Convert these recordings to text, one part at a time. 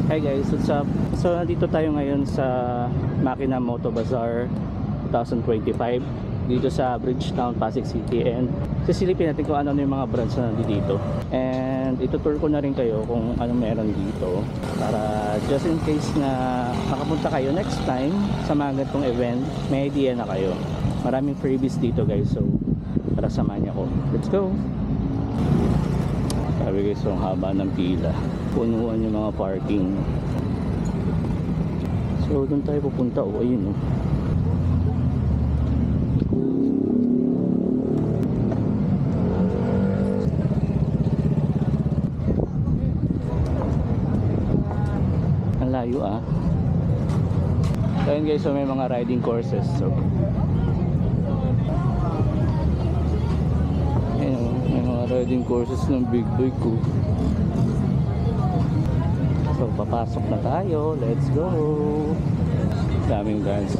Hi guys, what's up? So nandito tayo ngayon sa Makina Moto Bazaar 2025 dito sa Bridgetown, Pasig City, and sisilipin natin kung ano yung mga brands na nandito. And itutour ko na rin kayo kung ano meron dito para just in case na makapunta kayo next time sa mga ganitong event, may idea na kayo. Maraming freebies dito guys, so tara samahan niyo ako. Let's go! Sabi guys, so ang haba ng pila, punuan yung mga parking. So doon tayo pupunta. O ayun o. Ang layo ah. So ayun guys, so may mga riding courses. So ayun, may mga riding courses ng big bike ko. So papasok na tayo, let's go. Daming guys,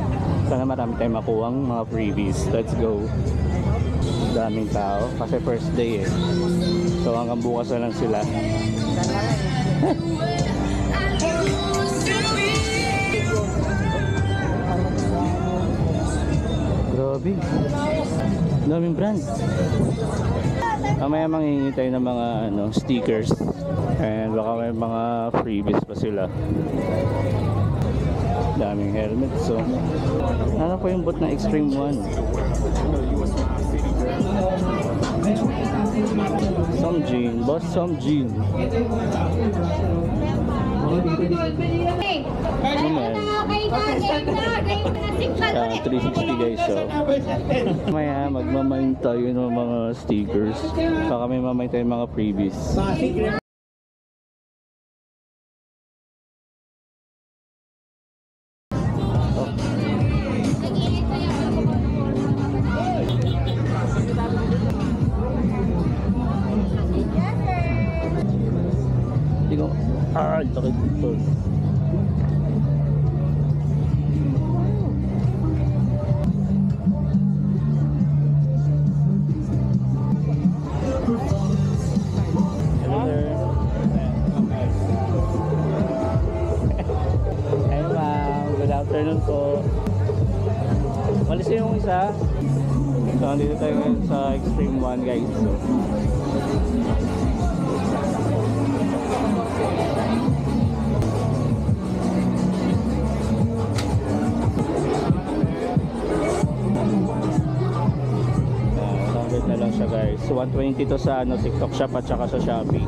sana marami tayong makuhang mga freebies. Let's go. Daming tao kasi first day eh, so hanggang bukas na lang sila. Grabe, daming brand. Mamaya manghihingi tayo ng mga stickers, and baka may mga freebies pa sila. Daming helmet. So ano po yung bot na Extreme 1? Some Jean, boss, some Jean. Ano man? 360 guys, so maya magmamain tayo ng mga stickers, baka may mamain tayo mga freebies. Hindi ko laki dito. Afternoon po. Malis yung isa. So nandito tayo ngayon sa Extreme 1 guys. So na lang siya guys. So 120 to sa TikTok shop at saka sa Shopee.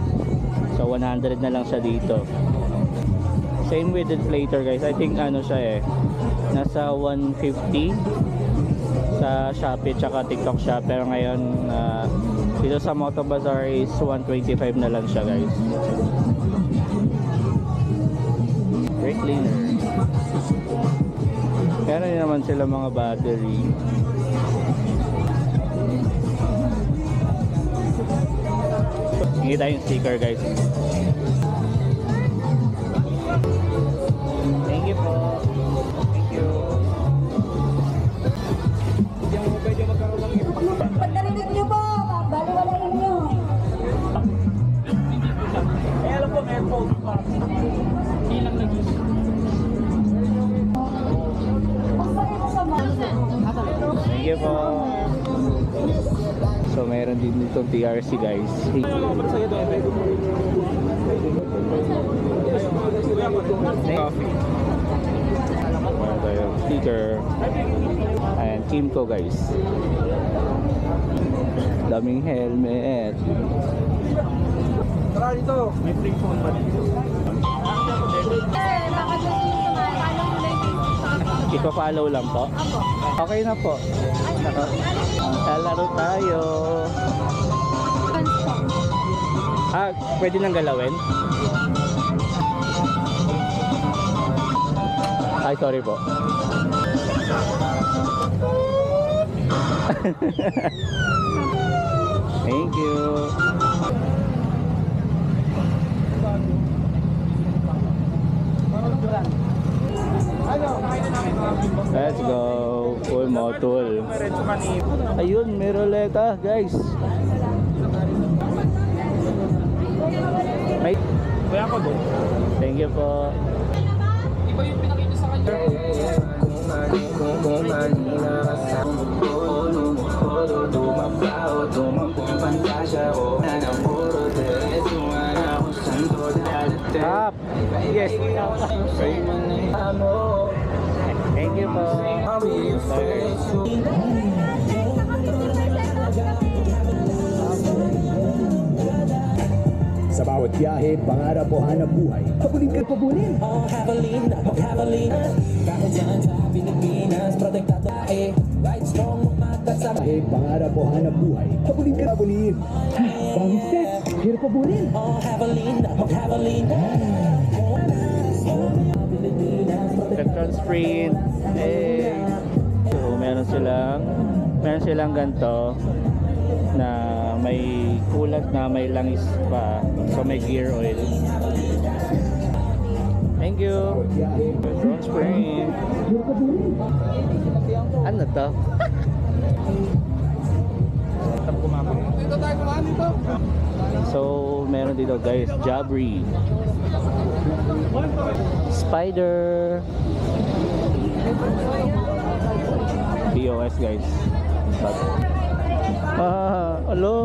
So 100 na lang siya dito. Same with inflator guys. I think siya eh, nasa 150 sa Shopee tsaka TikTok shop. Pero ngayon dito sa Moto Bazaar is 125 na lang siya guys. Brake cleaner. Meron din naman sila mga battery. Hingi tayong sticker guys. Thank you po. Thank you. Diyan mo pwede magkaroon ng impact. Pag narinig nyo po, baliwalain nyo. Eh alam po, may phone pa. Ilang na juice. Thank you po. So mayroon din itong TRC guys. Coffee. Meron tayong sticker. Ayan, Kimco guys. Daming helmet. Tara dito. May free phone ba dito? Ipa-follow lang po? Okay na po. Lalaro tayo. Pwede nang galawin? Ay, sorry po. Thank you. Let's go. Full motul. Ayun, may roleta, guys. May... Kaya ako doon. Thank you po. Iba yung pinakita sa kanya. Up. Yes. Thank you po. Sa bawat biyahe, pangarap o hanap buhay, habulin ka pabulin. Kahit saan sa Pilipinas, protektado tayo. Right strong, umagat sa biyahe, pangarap o hanap buhay, habulin ka pabulin. Bangis test, hirap pabulin. Electron sprint. Eh. So, meron silang ganito na may kulat na may langis pa. So may gear oil. Thank you. Electron sprint. Ano to? Dito tayo kumain dito. So, meron dito guys, Jabri. Spider. POS guys. Hello.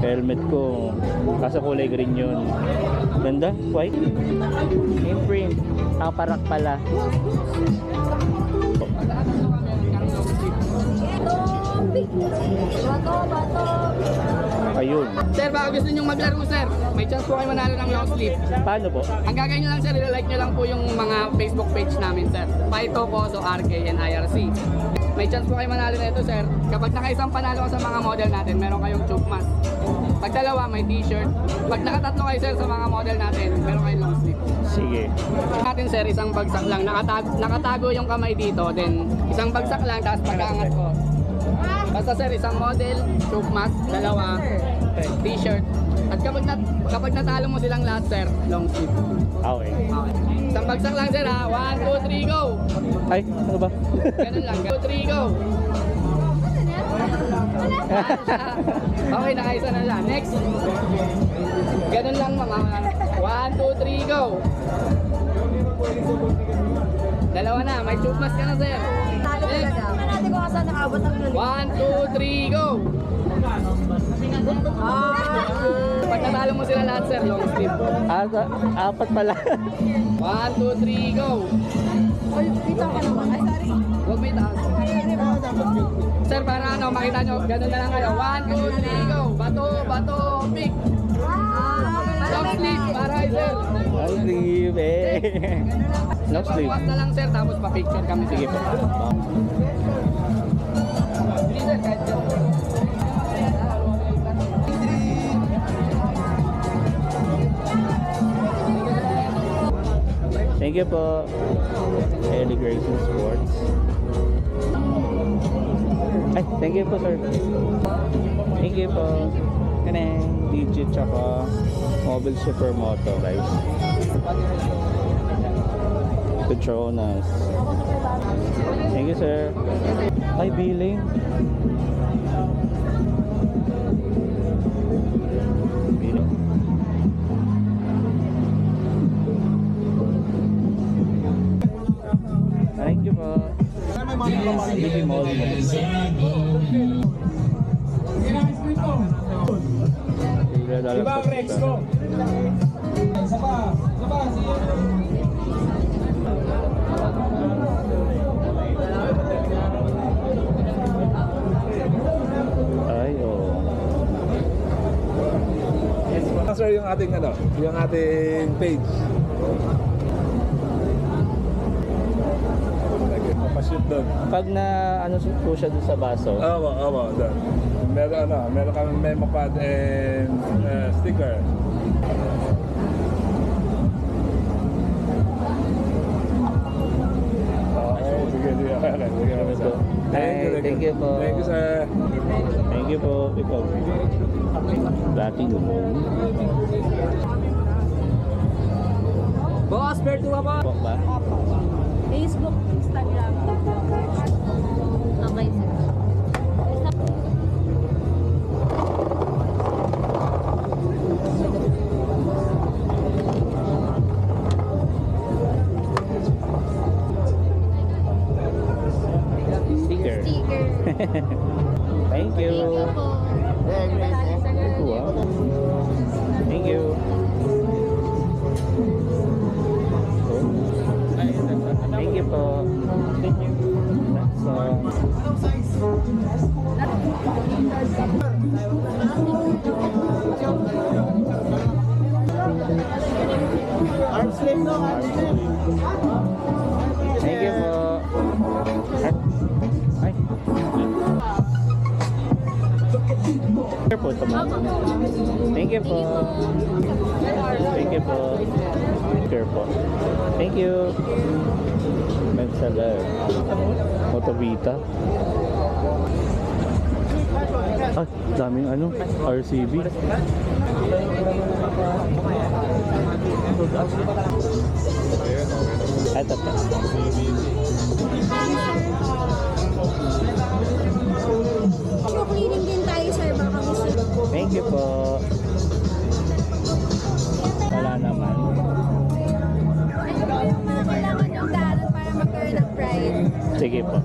Helmet ko. Kaso kulay green yun. Ganda, white. Imprint. Parak pala. Bato. Ayun. Sir, baka gusto nyo maglaro, sir. May chance po kayo manalo ng long sleeve. Paano po? Ang gagawin nyo lang, sir, i-like nyo lang po yung mga Facebook page namin, sir. Paito po, so RK and IRC. May chance po kayo manalo na ito, sir. Kapag nakaisang panalo ka sa mga model natin, meron kayong tube mask. Pag dalawa, may t-shirt. Pag nakatatlo kayo, sir, sa mga model natin, meron kayong long sleeve. Sige. Natin, sir, isang bagsak lang. Nakatago yung kamay dito, then isang bagsak lang, tapos pag-aangat ko. Basta, sir, isang model, tube mask, dalawa, t-shirt. At kapag natalo mo silang lahat, sir, long sleeve. Okay. Okay. Isang bagsak lang, sir, ha? 1, 2, 3, go! Ay, ano ba? Ganun lang. 1, 2, 3, go! Okay, nakaisa na siya. Next. Ganun lang, mga 1, 2, 3, go! Dalawa na. May tube mask ka na, sir. Talo talaga. Natin ko kasi nakabot ang galing. 1, 2, 3, go! Pag natalo mo sila lahat, sir, long sleeve. Apat pala. 1, 2, 3, go! Ay, dito ka naman. Ay, sorry. Huwag may taas. Sir, para ano, makita nyo, ganun na lang kayo. 1, 2, 3, go! Bato, pick! Long sleeve, para kay sir. Long sleeve eh. Long sleeve. Bukas na lang, sir, tapos pa-picture kami. Sige po. Hindi, sir, kahit dyan. Thank you po. Ellie Grayson Sports. Ay, thank you po, sir. Thank you po. Kaneng Digit tsaka Mobile Supermoto, guys. Petronas. Thank you, sir. Ay, billing. Billing. Thank you po. Lipi Mall. Diba, Rex ko? Ay, oh. Sir, yung ating page. Papashoot doon. Pag na ano po siya dun sa baso. Oo, doon. Meron kami memo pad and sticker. Okay, sige. Thank you po. Thank you, sir. Thank you po. Ikaw. Platinum. Boss, Berto ba? Po ba? Facebook, Instagram. Okay, sir. Thank you po. Ay. Sure po, thank you po. Thank you po. Sure po. Thank you. Mensaler. Motovita. Ah, daming ano, RCB. Ito po. So, cleaning din tayo, sir. Baka gusto. Thank you po. Wala naman. Ano ba yung mga kailangan yung daanan para magkaroon ng pride? Sige po.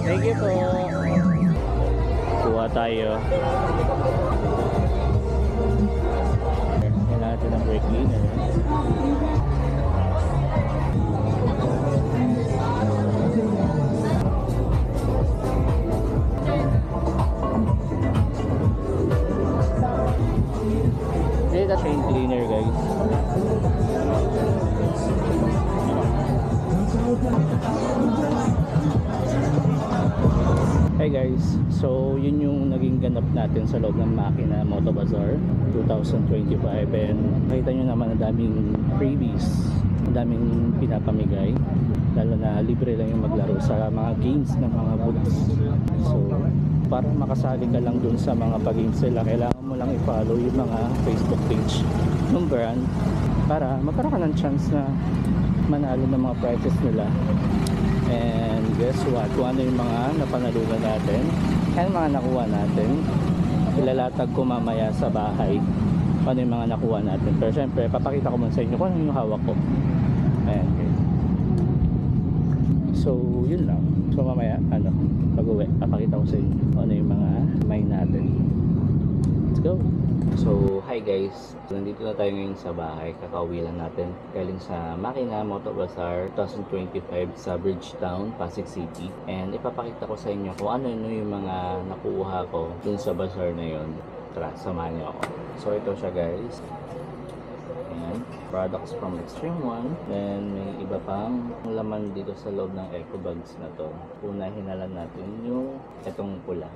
Thank you po. Kuha tayo. Kailangan natin ng brake cleaner. Ito chain cleaner, guys. Hey guys, so yun yung naging ganap natin sa loob ng Makina Moto Bazaar 2025, and nakita nyo naman ang daming freebies, ang daming pinapamigay, lalo na libre lang yung maglaro sa mga games ng mga booths. So para makasali ka lang dun sa mga pag-games nila, kailangan mo lang i-follow yung mga Facebook page ng brand para magkaroon ka ng chance na manalo ng mga prizes nila. And guess what? Kung ano yung mga napanalunan natin and mga nakuha natin, ilalatag ko mamaya sa bahay kung ano yung mga nakuha natin. Pero syempre, papakita ko muna sa inyo kung ano yung hawak ko. Ayan guys. So, yun lang. So mamaya, pag-uwi, papakita ko sa inyo kung ano yung mga may natin. Let's go! So, hi guys. Nandito na tayo ngayon sa bahay. Kakauwi lang natin. Galing sa Makina Moto Bazaar 2025 sa Bridgetown, Pasig City. And ipapakita ko sa inyo kung ano yung mga nakuha ko dun sa bazaar na yun. Tara, samahan niyo ako. So, ito siya guys. Ayan. Products from Extreme One. Then, may iba pang laman dito sa loob ng eco bags na to. Unahin na lang natin yung itong pula.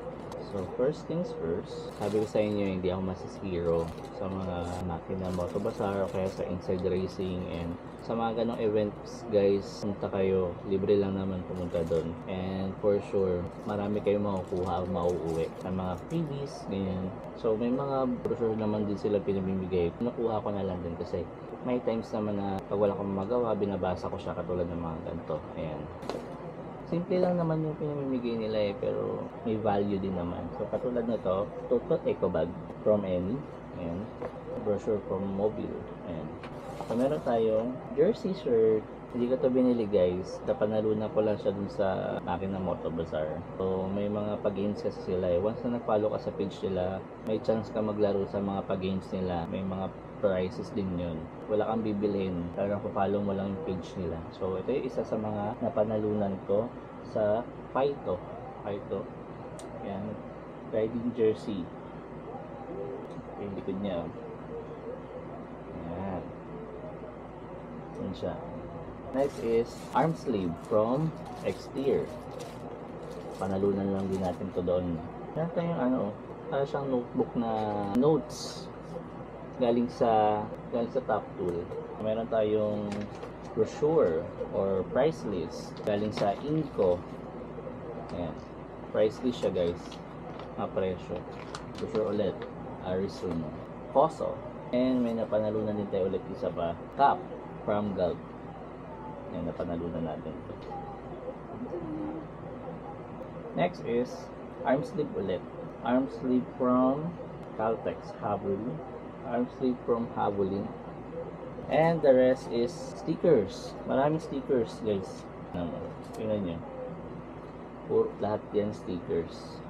So, first things first, sabi ko sa inyo, hindi ako masisiro sa mga Makina Moto Bazaar o kaya sa Inside Racing, and sa mga ganong events guys, punta kayo, libre lang naman pumunta doon. And for sure, marami kayong makukuha o mauuwi ng mga freebies, ganyan. So, may mga brochure naman din sila pinamimigay. Nakuha ko na lang din kasi may times naman na pag wala akong magawa, binabasa ko siya katulad ng mga ganito. Ayan. Simple lang naman yung pinamimigay nila pero may value din naman. So katulad nito, total eco bag from Any. Ayan. Brochure from Mobile. Ayan. So meron tayong jersey shirt. Hindi ko to binili guys. Napanalunan ko lang siya dun sa Makina Moto Bazaar. So may mga pag-games kasi sila. Once na nag-follow ka sa page nila, may chance ka maglaro sa mga pag-games nila. May mga prices din yun. Wala kang bibilhin. Talagang follow mo lang yung page nila. So ito yung isa sa mga napanalunan ko sa Paito. Yan. Riding jersey. Yung likod niya. Yan. Yan siya. Next is arm sleeve from Xteer. Panalunan lang din natin to doon. Yan tayong para siyang notebook na notes galing sa Top Tool. Meron tayong brochure or price list galing sa Inco. Ayan. Price list siya guys. Mga presyo. Brochure ulit. Arizona. Poso. And may napanalunan din tayo ulit isa pa. Cap from Gulf. Ayan, napanalunan natin. Next is arm sleeve ulit. Arm sleeve from Caltex Havelin. Arm sleeve from Havelin. And the rest is stickers. Maraming stickers guys. Tingnan nyo. Lahat yan stickers.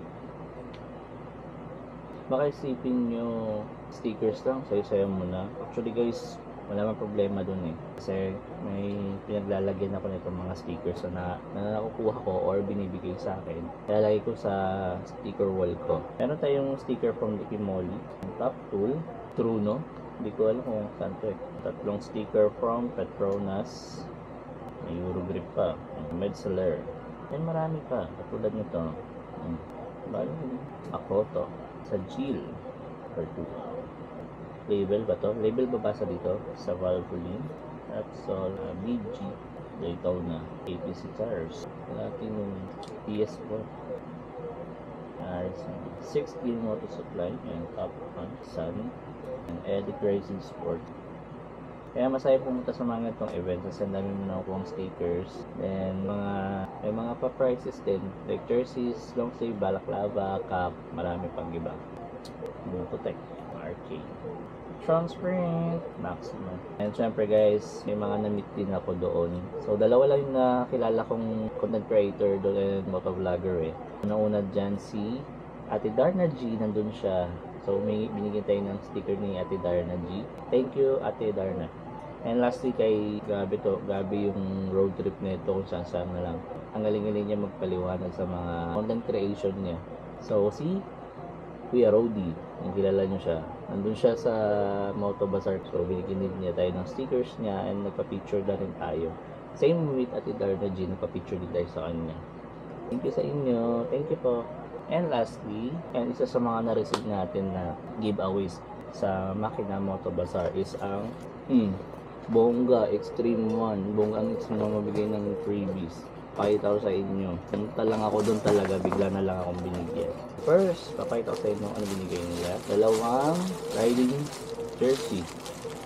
Baka isipin nyo stickers lang, sayo-sayo muna. Actually guys, wala mang problema dun eh. Kasi may pinaglalagyan ako nitong mga stickers na nakukuha ko or binibigay sa akin. Ilalagay ko sa sticker wall ko. Meron tayong sticker from Licky Moly, Top Tool, Truno, hindi ko alam kung saan to eh. Tatlong sticker from Petronas, may Eurogrip pa, Medseller, and marami pa, katulad nito. Bali, ako to, sa Jill, or 2. Label ba to? Label babasa dito sa Valvoline, Repsol, BG, Daytona, APC Tires, Platinum, PS4, RC, 16 Motor Supply, and Top Fun, Sun, and Edic Racing Sport. Kaya masaya pumunta sa mga itong events kasi ang dami mo na akong stickers. Then may mga pa-prices din, like jerseys, long sleeve, balaclava, cap, marami pang iba. Mototech, arcade, Transprint, Maximum. And syempre guys, may mga na-meet din ako doon. So dalawa lang yung nakilala kong content creator doon and motovlogger eh. Una dyan si Ate Darna G, nandun siya. So may binigyan tayo ng sticker ni Ate Darna G. Thank you Ate Darna. And lastly kay Gabi yung road trip nito kung saan na lang. Ang galing-galing niya magpaliwanag sa mga content creation niya. So si Kuya Rody, yung kilala niyo siya. Nandun siya sa Moto Bazaar. So binigyan niya tayo ng stickers niya and nagpa-picture na rin tayo. Same with Ate Darna G, nagpa-picture din tayo sa kanya. Thank you sa inyo. Thank you po. And lastly, and isa sa mga na-receive natin na giveaways sa Makina Moto Bazaar is ang Bongga Extreme 1. Bongga ang Extreme 1 mabigay ng freebies. Pakita ko sa inyo. Punta lang ako doon talaga, bigla na lang akong binigyan. First, papakita ko sa inyo ano binigay nila. Dalawang riding jersey.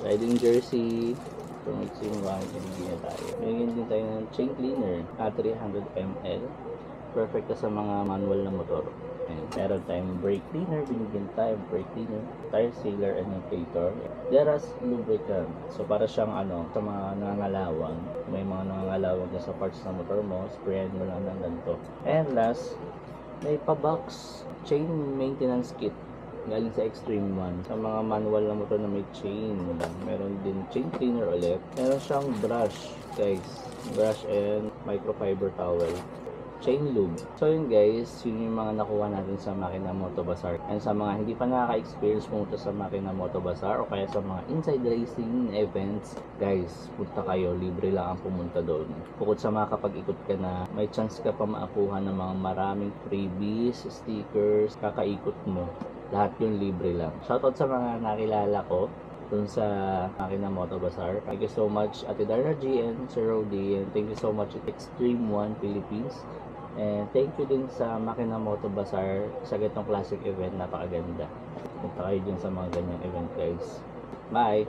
Riding jersey from Extreme 1, binigyan niya tayo. Binigyan din tayo ng chain cleaner at 300 ml. Perfect sa mga manual na motor. And meron tayong brake cleaner, binigyan tayo brake cleaner, tire sealer and inflator. Deras lubricant. So para siyang sa mga nangangalawang. May mga nangangalawang sa parts ng motor mo, sprayan mo lang ng ganito. And last, may pa-box chain maintenance kit galing sa Extreme 1. Sa mga manual na motor na may chain, meron din chain cleaner ulit. Meron siyang brush, guys. Brush and microfiber towel. Chain lube. So yun guys, yun yung mga nakuha natin sa Makina Moto Bazaar. And sa mga hindi pa nakaka-experience pumunta sa Makina Moto Bazaar o kaya sa mga inside racing events, guys, punta kayo, libre lang ang pumunta doon. Bukod sa makakapag-ikot ka na, may chance ka pa maakuha ng mga maraming freebies, stickers, kakaikot mo. Lahat yun libre lang. Shoutout sa mga nakilala ko dun sa Makina Moto Bazaar. Thank you so much Ate Darna G and Sir Rody, and thank you so much at Extreme 1 Philippines. And thank you din sa Makina Moto Bazaar sa ganitong classic event, napakaganda. Punta kayo din sa mga ganyang event guys. Bye!